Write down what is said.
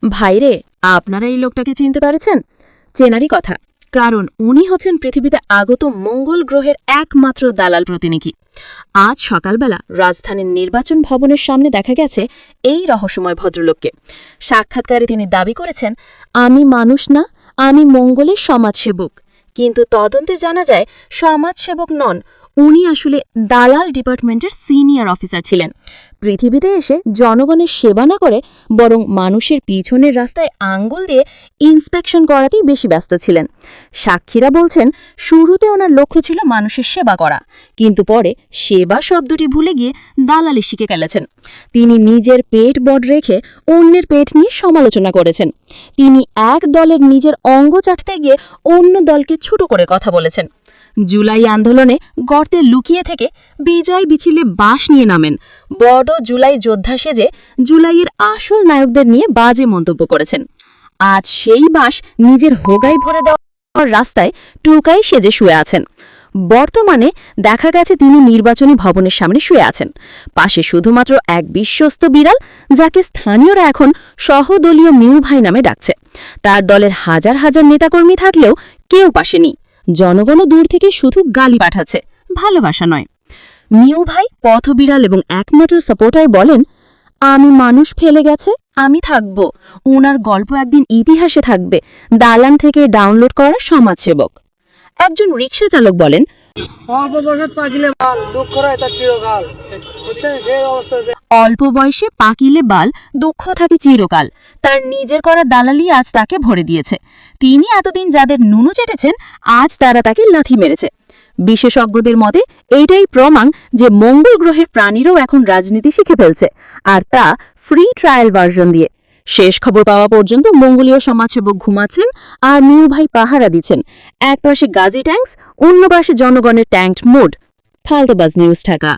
ভাইরে, আপনারা এই লোকটাকে চিনতে পেরেছেন? চেনারই কথা, কারণ উনি হচ্ছেন পৃথিবীতে আগত মঙ্গল গ্রহের একমাত্র দালাল প্রতিনিধি। আজ সকালবেলা রাজধানীর নির্বাচন ভবনের সামনে দেখা গেছে এই রহস্যময় ভদ্রলোককে। সাক্ষাৎকারে তিনি দাবি করেছেন, আমি মানুষ না, আমি মঙ্গলের সমাজসেবক। কিন্তু তদন্তে জানা যায় সমাজসেবক নন, উনি আসলে দালাল ডিপার্টমেন্টের সিনিয়র অফিসার ছিলেন। পৃথিবীতে এসে জনগণের সেবা না করে বরং মানুষের পিছনের রাস্তায় আঙ্গুল দিয়ে ইন্সপেকশন করাতেই বেশি ব্যস্ত ছিলেন। সাক্ষীরা বলছেন, শুরুতে ওনার লক্ষ্য ছিল মানুষের সেবা করা, কিন্তু পরে সেবা শব্দটি ভুলে গিয়ে দালালি শিখে ফেলেছেন। তিনি নিজের পেট বড় রেখে অন্যের পেট নিয়ে সমালোচনা করেছেন। তিনি এক দলের নিজের অঙ্গ চাটতে গিয়ে অন্য দলকে ছোট করে কথা বলেছেন। জুলাই আন্দোলনে গর্তে লুকিয়ে থেকে বিজয় মিছিলে বাঁশ নিয়ে নামেন। বড় জুলাই যোদ্ধা সেজে জুলাইয়ের আসল নায়কদের নিয়ে বাজে মন্তব্য করেছেন। আজ সেই বাঁশ নিজের হোগায় ভরে দেওয়ার রাস্তায় টুকাই সেজে শুয়ে আছেন। বর্তমানে দেখা গেছে তিনি নির্বাচনী ভবনের সামনে শুয়ে আছেন। পাশে শুধুমাত্র এক বিশ্বস্ত বিড়াল, যাকে স্থানীয়রা এখন সহদলীয় মিউ ভাই নামে ডাকছে। তার দলের হাজার হাজার নেতাকর্মী থাকলেও কেউ পাশে নেই। জনগণও দূর থেকে শুধু গালি পাঠাচ্ছে, ভালোবাসা নয়। মিউ ভাই পথবিড়াল এবং একমাত্র সাপোর্টার বলেন, আমি মানুষ ফেলে গেছে, আমি থাকব। ওনার গল্প একদিন ইতিহাসে থাকবে, দালান থেকে ডাউনলোড করা সমাজসেবক। একজন রিকশা চালক বলেন, অল্প বয়সে পাকিলে বাল, দুঃখ থাকে চিরকাল। তার নিজের করা দালালি আজ তাকে ভরে দিয়েছে। তিনি এতদিন যাদের নুনু চেটেছেন, আজ তারা তাকে লাথি মেরেছে। বিশেষজ্ঞদের মতে এইটাই প্রমাণ যে মঙ্গল গ্রহের প্রাণীরাও এখন রাজনীতি শিখে ফেলছে, আর তা ফ্রি ট্রায়াল ভার্সন দিয়ে। শেষ খবর পাওয়া পর্যন্ত মঙ্গলীয় সমাজসেবক ঘুমাচ্ছেন আর মিউ ভাই পাহারা দিচ্ছেন। এক পাশে গাজী ট্যাঙ্কস, অন্য পাশে জনগণের ট্যাঙ্কড মোড। ফালতুবাজ নিউজ ঢাকা।